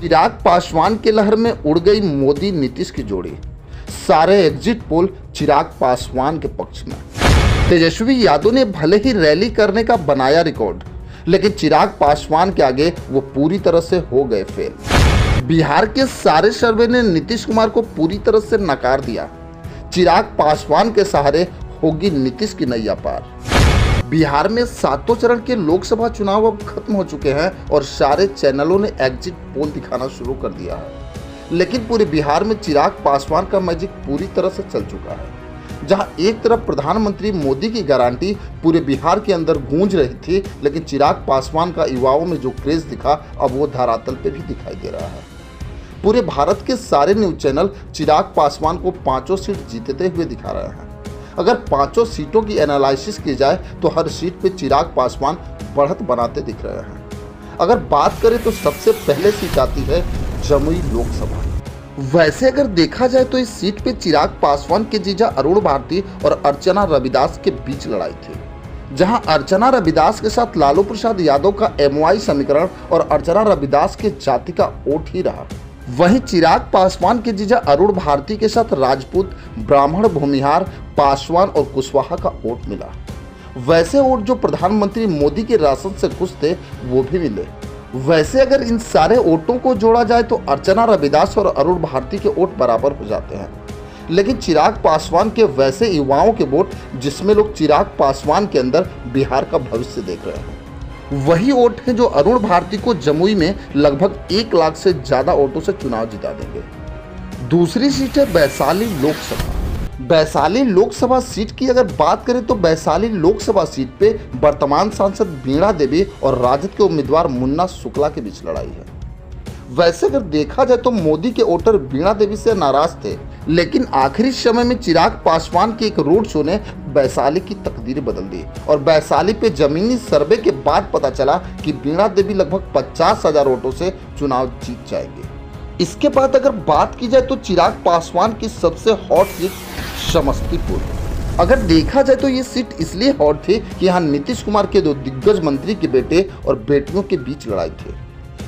चिराग पासवान के लहर में उड़ गई मोदी नीतीश की जोड़ी। सारे एग्जिट पोल चिराग पासवान के पक्ष में। तेजस्वी यादव ने भले ही रैली करने का बनाया रिकॉर्ड, लेकिन चिराग पासवान के आगे वो पूरी तरह से हो गए फेल। बिहार के सारे सर्वे ने नीतीश कुमार को पूरी तरह से नकार दिया। चिराग पासवान के सहारे होगी नीतीश की नैया पार। बिहार में 7 चरण के लोकसभा चुनाव अब खत्म हो चुके हैं और सारे चैनलों ने एग्जिट पोल दिखाना शुरू कर दिया है। लेकिन पूरे बिहार में चिराग पासवान का मैजिक पूरी तरह से चल चुका है। जहां एक तरफ प्रधानमंत्री मोदी की गारंटी पूरे बिहार के अंदर गूंज रही थी, लेकिन चिराग पासवान का युवाओं में जो क्रेज दिखा अब वो धरातल पे भी दिखाई दे रहा है। पूरे भारत के सारे न्यूज चैनल चिराग पासवान को 5 सीट जीतते हुए दिखा रहे हैं। अगर 5 सीटों की एनालिसिस की जाए तो हर सीट पे चिराग पासवान बढ़त बनाते दिख रहे हैं। अगर बात करें तो सबसे पहले सीट आती है जमुई लोकसभा। वैसे अगर देखा जाए तो इस सीट पे चिराग पासवान के जीजा अरुण भारती और अर्चना रविदास के बीच लड़ाई थी, जहां अर्चना रविदास के साथ लालू प्रसाद यादव का MOI समीकरण और अर्चना रविदास के जाति का वोट ही रहा। वहीं चिराग पासवान के जीजा अरुण भारती के साथ राजपूत, ब्राह्मण, भूमिहार, पासवान और कुशवाहा का वोट मिला। वैसे वोट जो प्रधानमंत्री मोदी के राशन से खुश थे वो भी मिले। वैसे अगर इन सारे वोटों को जोड़ा जाए तो अर्चना रविदास और अरुण भारती के वोट बराबर हो जाते हैं। लेकिन चिराग पासवान के वैसे युवाओं के वोट जिसमें लोग चिराग पासवान के अंदर बिहार का भविष्य देख रहे हैं, वही वोट है जो अरुण भारती को जमुई में लगभग 1 लाख से ज्यादा वोटों से चुनाव जिता देंगे। दूसरी सीट है वैशाली लोकसभा। वैशाली लोकसभा सीट की अगर बात करें तो वैशाली लोकसभा सीट पे वर्तमान सांसद वीणा देवी और राजद के उम्मीदवार मुन्ना शुक्ला के बीच लड़ाई है। वैसे अगर देखा जाए तो मोदी के वोटर वीणा देवी से नाराज थे, लेकिन आखिरी समय में चिराग पासवान के एक रोड शो ने वैशाली की तकदीर बदल दी और वैशाली पे जमीनी सर्वे के बाद पता चला कि वीणा देवी लगभग 50,000 वोटों से चुनाव जीत जाएंगे। इसके बाद अगर बात की जाए तो चिराग पासवान की सबसे हॉट सीट समस्तीपुर। अगर देखा जाए तो ये सीट इसलिए हॉट थी कि यहाँ नीतीश कुमार के 2 दिग्गज मंत्री के बेटे और बेटियों के बीच लड़ाई थी।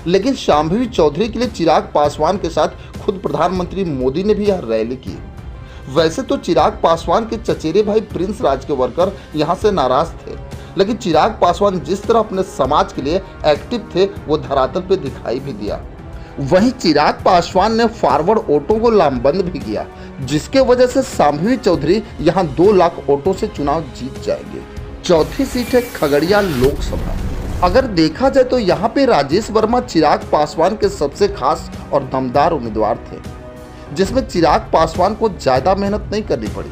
लेकिन शांभवी चौधरी के लिए चिराग पासवान के साथ खुद प्रधानमंत्री मोदी ने भी यह रैली की। वैसे तो चिराग पासवान के चचेरे भाई प्रिंस राज के वर्कर यहां से नाराज थे, लेकिन चिराग पासवान जिस तरह अपने समाज के लिए एक्टिव थे वो धरातल पे दिखाई भी दिया। वहीं चिराग पासवान ने फॉरवर्ड वोटों को लामबंद भी किया, जिसके वजह से शांभवी चौधरी यहां 2 लाख वोटों से चुनाव जीत जाएंगे। चौथी सीट है खगड़िया लोकसभा। अगर देखा जाए तो यहाँ पे राजेश वर्मा चिराग पासवान के सबसे खास और दमदार उम्मीदवार थे, जिसमें चिराग पासवान को ज्यादा मेहनत नहीं करनी पड़ी।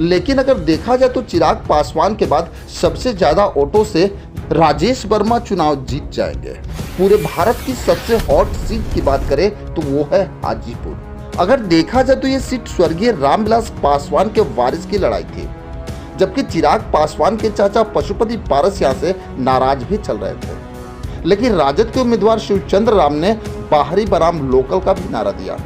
लेकिन अगर देखा जाए तो चिराग पासवान के बाद सबसे ज्यादा वोटों से राजेश वर्मा चुनाव जीत जाएंगे। पूरे भारत की सबसे हॉट सीट की बात करें तो वो है हाजीपुर। अगर देखा जाए तो ये सीट स्वर्गीय रामविलास पासवान के वारिस की लड़ाई थी, जबकि चिराग पासवान के चाचा पशुपति पारस यहाँ से नाराज भी चल रहे थे। लेकिन राजद के उम्मीदवार शिवचंद्र राम ने बाहरी बनाम लोकल का भी नारा दिया,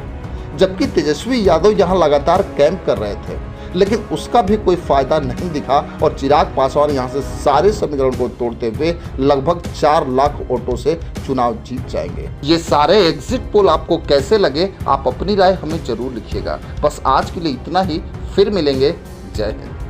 जबकि तेजस्वी यादव यहाँ लगातार कैंप कर रहे थे, लेकिन उसका भी कोई फायदा नहीं दिखा और चिराग पासवान यहाँ से सारे समीकरण को तोड़ते हुए लगभग 4 लाख वोटों से चुनाव जीत जाएंगे। ये सारे एग्जिट पोल आपको कैसे लगे, आप अपनी राय हमें जरूर लिखिएगा। बस आज के लिए इतना ही, फिर मिलेंगे। जय हिंद।